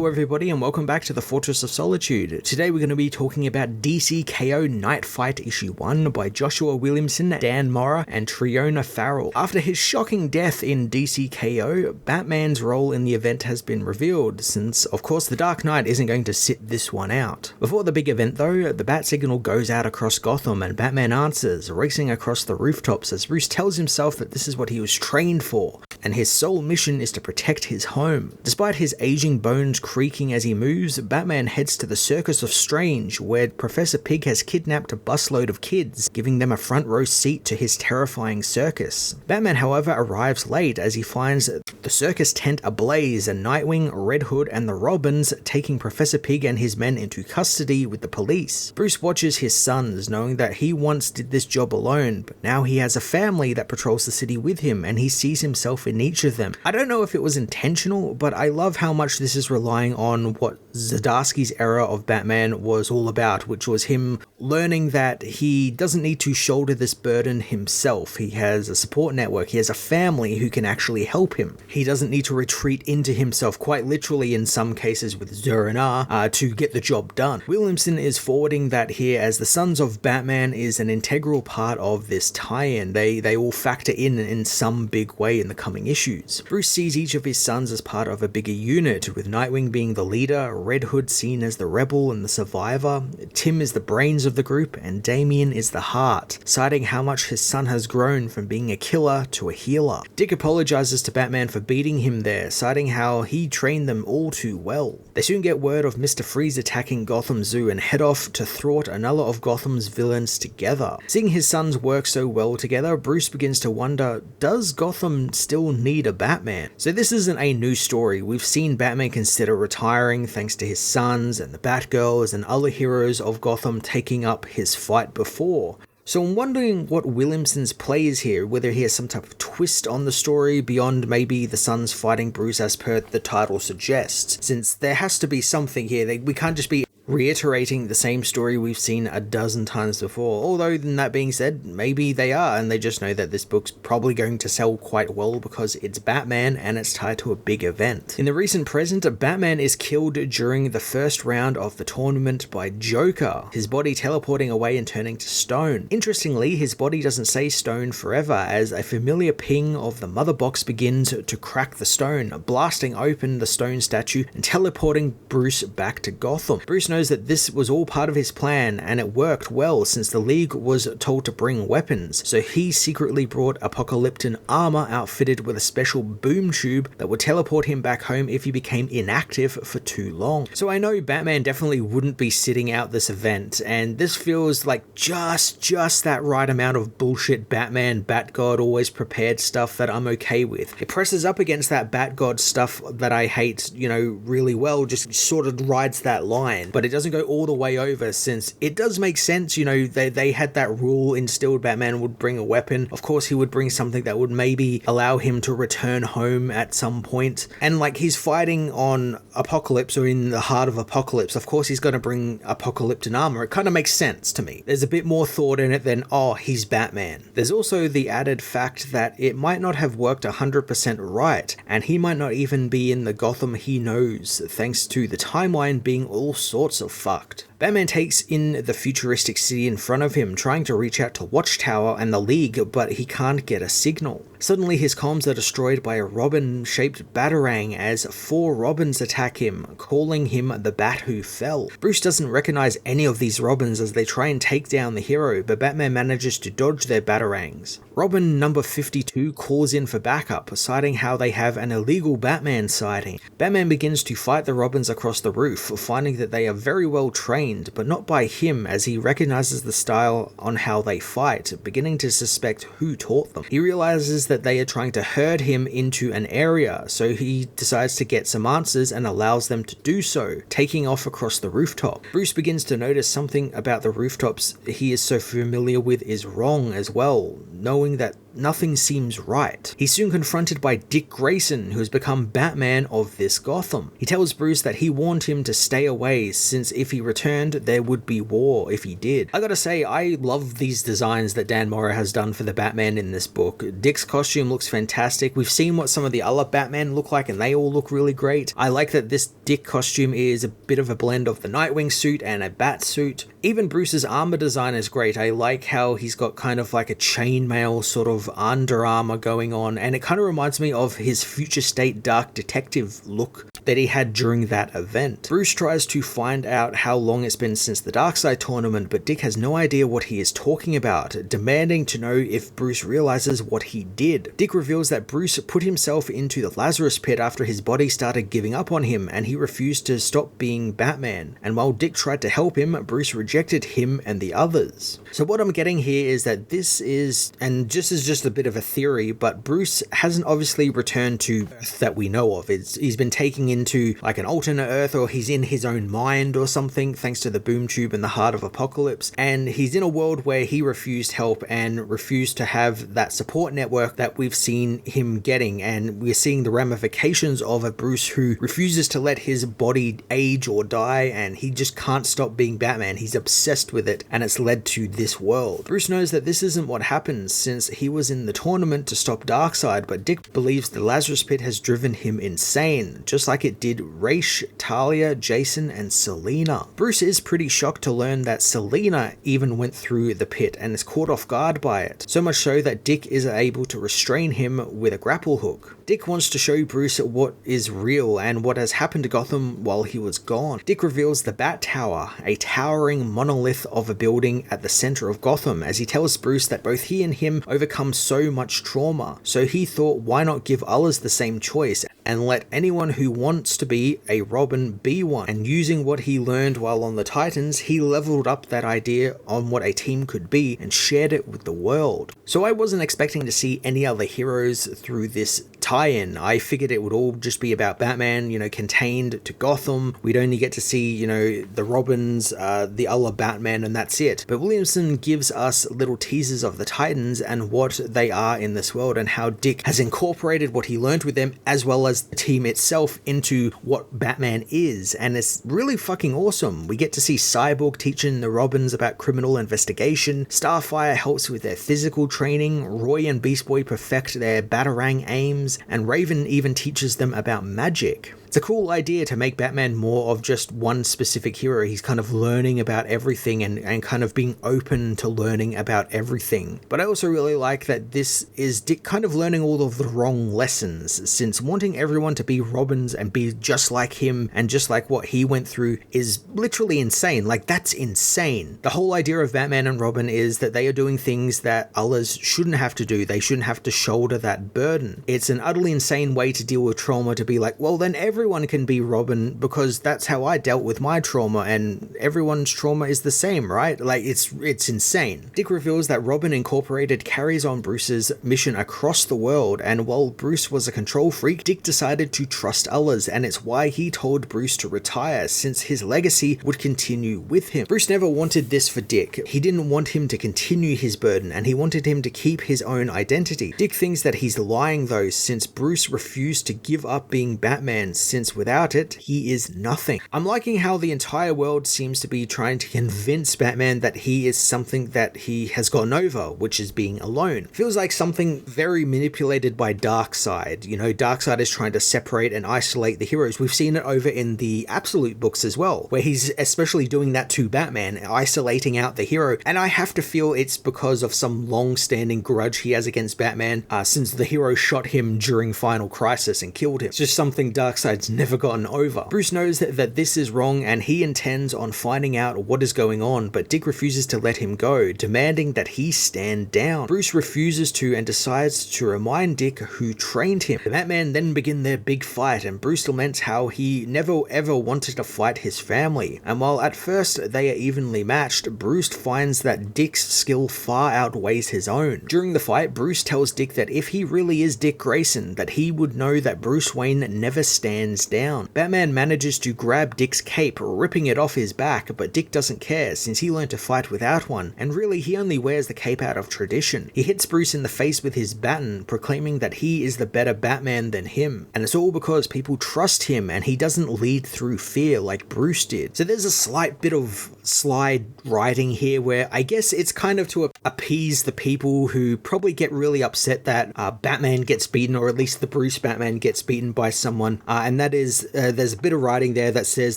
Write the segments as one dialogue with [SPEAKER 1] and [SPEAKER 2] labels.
[SPEAKER 1] Hello everybody and welcome back to the Fortress of Solitude. Today we're going to be talking about DC KO Night Fight issue 1 by Joshua Williamson, Dan Mora and Triona Farrell. After his shocking death in DC KO, Batman's role in the event has been revealed, since of course the Dark Knight isn't going to sit this one out. Before the big event though, the bat signal goes out across Gotham and Batman answers, racing across the rooftops as Bruce tells himself that this is what he was trained for, and his sole mission is to protect his home. Despite his aging bones creaking as he moves, Batman heads to the Circus of Strange, where Professor Pig has kidnapped a busload of kids, giving them a front row seat to his terrifying circus. Batman, however, arrives late as he finds the circus tent ablaze and Nightwing, Red Hood, and the Robins taking Professor Pig and his men into custody with the police. Bruce watches his sons, knowing that he once did this job alone, but now he has a family that patrols the city with him, and he sees himself in each of them. I don't know if it was intentional, but I love how much this is relying on what Zdarsky's era of Batman was all about, which was him learning that he doesn't need to shoulder this burden himself. He has a support network, he has a family who can actually help him. He doesn't need to retreat into himself, quite literally in some cases with Zur-En-Arrh, to get the job done. Williamson is forwarding that here as the Sons of Batman is an integral part of this tie-in. They all factor in some big way in the coming issues. Bruce sees each of his sons as part of a bigger unit, with Nightwing being the leader, Red Hood seen as the rebel and the survivor, Tim is the brains of the group, and Damian is the heart, citing how much his son has grown from being a killer to a healer. Dick apologizes to Batman for beating him there, citing how he trained them all too well. They soon get word of Mr. Freeze attacking Gotham Zoo and head off to thwart another of Gotham's villains together. Seeing his sons work so well together, Bruce begins to wonder, does Gotham still need a Batman? So this isn't a new story. We've seen Batman consider retiring thanks to his sons and the Batgirls and other heroes of Gotham taking up his fight before. So I'm wondering what Williamson's play is here, whether he has some type of twist on the story beyond maybe the sons fighting Bruce as per the title suggests, since there has to be something here. We can't just be reiterating the same story we've seen a dozen times before. Although, that being said, maybe they are, and they just know that this book's probably going to sell quite well because it's Batman and it's tied to a big event. In the recent present, Batman is killed during the first round of the tournament by Joker, his body teleporting away and turning to stone. Interestingly, his body doesn't stay stone forever, as a familiar ping of the mother box begins to crack the stone, blasting open the stone statue and teleporting Bruce back to Gotham. Bruce knows that this was all part of his plan, and it worked well since the League was told to bring weapons, so he secretly brought Apocalypton armor outfitted with a special boom tube that would teleport him back home if he became inactive for too long. So I know Batman definitely wouldn't be sitting out this event, and this feels like just that right amount of bullshit Batman, Batgod, always prepared stuff that I'm okay with. It presses up against that Batgod stuff that I hate, really well, just sort of rides that line, but it doesn't go all the way over, since it does make sense. They had that rule instilled, Batman would bring a weapon. Of course he would bring something that would maybe allow him to return home at some point, and he's fighting on Apocalypse, or in the heart of Apocalypse. Of course he's going to bring Apocalypton armor. It kind of makes sense to me. There's a bit more thought in it than, oh, he's Batman. There's also the added fact that it might not have worked 100% right, and he might not even be in the Gotham he knows, thanks to the timeline being all sorts of fucked. Batman takes in the futuristic city in front of him, trying to reach out to Watchtower and the League, but he can't get a signal. Suddenly his comms are destroyed by a robin-shaped batarang as 4 robins attack him, calling him the Bat Who Fell. Bruce doesn't recognize any of these robins as they try and take down the hero, but Batman manages to dodge their batarangs. Robin number 52 calls in for backup, citing how they have an illegal Batman sighting. Batman begins to fight the robins across the roof, finding that they are very well trained, but not by him, as he recognizes the style on how they fight, beginning to suspect who taught them. He realizes that they are trying to herd him into an area, so he decides to get some answers and allows them to do so, taking off across the rooftop. Bruce begins to notice something about the rooftops he is so familiar with is wrong as well, knowing that nothing seems right. He's soon confronted by Dick Grayson, who has become Batman of this Gotham. He tells Bruce that he warned him to stay away, since if he returned, there would be war if he did. I gotta say, I love these designs that Dan Mora has done for the Batman in this book. Dick's costume looks fantastic. We've seen what some of the other Batman look like, and they all look really great. I like that this Dick costume is a bit of a blend of the Nightwing suit and a bat suit. Even Bruce's armor design is great. I like how he's got kind of like a chainmail sort of under armor going on, and it kind of reminds me of his future state dark detective look that he had during that event. Bruce tries to find out how long it's been since the Darkseid tournament, but Dick has no idea what he is talking about, demanding to know if Bruce realizes what he did. Dick reveals that Bruce put himself into the Lazarus pit after his body started giving up on him, and he refused to stop being Batman. And while Dick tried to help him, Bruce rejected him and the others. So what I'm getting here is that this is, and this is just a bit of a theory, but Bruce hasn't obviously returned to Earth that we know of. He's been taken into like an alternate Earth, or he's in his own mind or something, thanks to the boom tube and the Heart of Apocalypse, and he's in a world where he refused help and refused to have that support network that we've seen him getting, and we're seeing the ramifications of a Bruce who refuses to let his body age or die, and he just can't stop being Batman. He's obsessed with it, and it's led to this world. Bruce knows that this isn't what happens since he was in the tournament to stop Darkseid, but Dick believes the Lazarus pit has driven him insane, just like it did Raish, Talia, Jason, and Selina. Bruce is pretty shocked to learn that Selina even went through the pit and is caught off guard by it, so much so that Dick is able to restrain him with a grapple hook. Dick wants to show Bruce what is real and what has happened to Gotham while he was gone. Dick reveals the Bat Tower, a towering monolith of a building at the center of Gotham, as he tells Bruce that both he and him overcome so much trauma, so he thought why not give others the same choice and let anyone who wants to be a Robin be one. And using what he learned while on the Titans, he leveled up that idea on what a team could be and shared it with the world. So I wasn't expecting to see any other heroes through this tie-in. I figured it would all just be about Batman, contained to Gotham. We'd only get to see, the Robins, the other Batman, and that's it. But Williamson gives us little teasers of the Titans and what they are in this world, and how Dick has incorporated what he learned with them as well as the team itself into what Batman is, and it's really fucking awesome. We get to see Cyborg teaching the Robins about criminal investigation, Starfire helps with their physical training, Roy and Beast Boy perfect their Batarang aims, and Raven even teaches them about magic. It's a cool idea to make Batman more of just one specific hero. He's kind of learning about everything and kind of being open to learning about everything. But I also really like that this is Dick kind of learning all of the wrong lessons, since wanting everyone to be Robins and be just like him and just like what he went through is literally insane. Like, that's insane. The whole idea of Batman and Robin is that they are doing things that others shouldn't have to do. They shouldn't have to shoulder that burden. It's an utterly insane way to deal with trauma, to be like, well, then everyone can be Robin because that's how I dealt with my trauma, and everyone's trauma is the same, right? Like, it's insane. Dick reveals that Robin Incorporated carries on Bruce's mission across the world, and while Bruce was a control freak, Dick decided to trust others, and it's why he told Bruce to retire, since his legacy would continue with him. Bruce never wanted this for Dick. He didn't want him to continue his burden, and he wanted him to keep his own identity. Dick thinks that he's lying though, since Bruce refused to give up being Batman, since without it, he is nothing. I'm liking how the entire world seems to be trying to convince Batman that he is something that he has gotten over, which is being alone. Feels like something very manipulated by Darkseid. Darkseid is trying to separate and isolate the heroes. We've seen it over in the Absolute books as well, where he's especially doing that to Batman, isolating out the hero, and I have to feel it's because of some long-standing grudge he has against Batman, since the hero shot him during Final Crisis and killed him. It's just something Darkseid's never gotten over. Bruce knows that this is wrong, and he intends on finding out what is going on, but Dick refuses to let him go, demanding that he stand down. Bruce refuses to and decides to remind Dick who trained him. The Batman then begin their big fight, and Bruce laments how he never ever wanted to fight his family, and while at first they are evenly matched, Bruce finds that Dick's skill far outweighs his own. During the fight, Bruce tells Dick that if he really is Dick Grayson, that he would know that Bruce Wayne never stands down. Batman manages to grab Dick's cape, ripping it off his back, but Dick doesn't care since he learned to fight without one, and really he only wears the cape out of tradition. He hits Bruce in the face with his baton, proclaiming that he is the better Batman than him, and it's all because people trust him and he doesn't lead through fear like Bruce did. So there's a slight bit of slide writing here where I guess it's kind of to appease the people who probably get really upset that Batman gets beaten, or at least the Bruce Batman gets beaten by someone, and that is there's a bit of writing there that says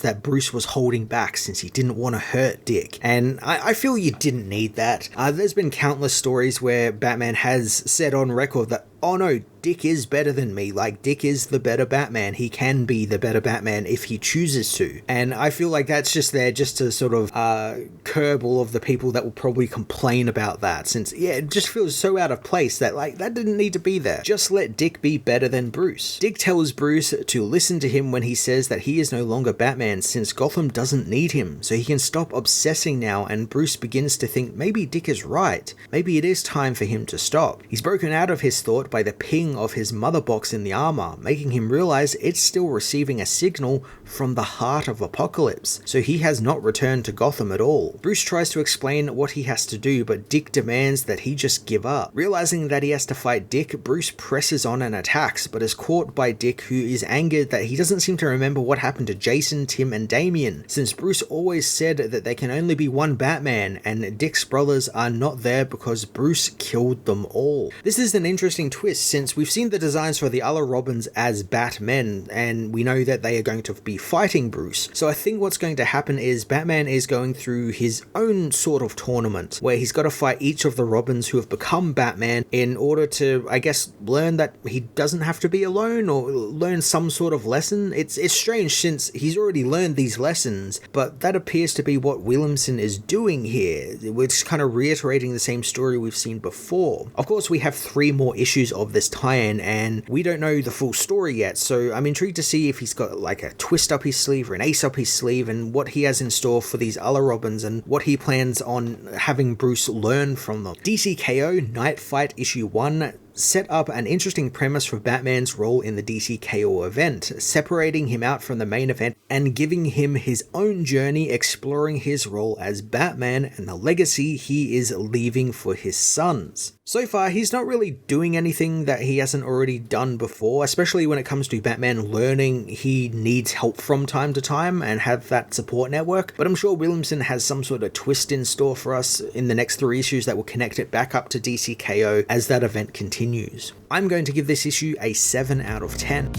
[SPEAKER 1] that Bruce was holding back since he didn't want to hurt Dick, and I feel you didn't need that. There's been countless stories where Batman has said on record that, oh no, Dick is better than me, like Dick is the better Batman, he can be the better Batman if he chooses to, and I feel like that's just there just to sort of curb all of the people that will probably complain about that, since yeah, it just feels so out of place that like that didn't need to be there. Just let Dick be better than Bruce. Dick tells Bruce to listen to him when he says that he is no longer Batman since Gotham doesn't need him, so he can stop obsessing now, and Bruce begins to think maybe Dick is right, maybe it is time for him to stop. He's broken out of his thought by the ping of his mother box in the armor, making him realize it's still receiving a signal from the heart of Apocalypse, so he has not returned to Gotham at all. Bruce tries to explain what he has to do, but Dick demands that he just give up. Realizing that he has to fight Dick, Bruce presses on and attacks, but is caught by Dick, who is angered that he doesn't seem to remember what happened to Jason, Tim, and Damian, since Bruce always said that there can only be one Batman, and Dick's brothers are not there because Bruce killed them all. This is an interesting twist, since we've seen the designs for the other Robins as Batmen, and we know that they are going to be fighting Bruce. So I think what's going to happen is Batman is going through his own sort of tournament, where he's got to fight each of the Robins who have become Batman in order to, I guess, learn that he doesn't have to be alone, or learn some sort of lesson. It's strange since he's already learned these lessons, but that appears to be what Williamson is doing here. We're just kind of reiterating the same story we've seen before. Of course, we have 3 more issues of this tie-in, and we don't know the full story yet, so I'm intrigued to see if he's got like a twist up his sleeve or an ace up his sleeve, and what he has in store for these other Robins, and what he plans on having Bruce learn from them. DC KO Night Fight issue 1 set up an interesting premise for Batman's role in the DC KO event, separating him out from the main event and giving him his own journey exploring his role as Batman and the legacy he is leaving for his sons. So far, he's not really doing anything that he hasn't already done before, especially when it comes to Batman learning he needs help from time to time and have that support network, but I'm sure Williamson has some sort of twist in store for us in the next 3 issues that will connect it back up to DC KO as that event continues. I'm going to give this issue a 7 out of 10.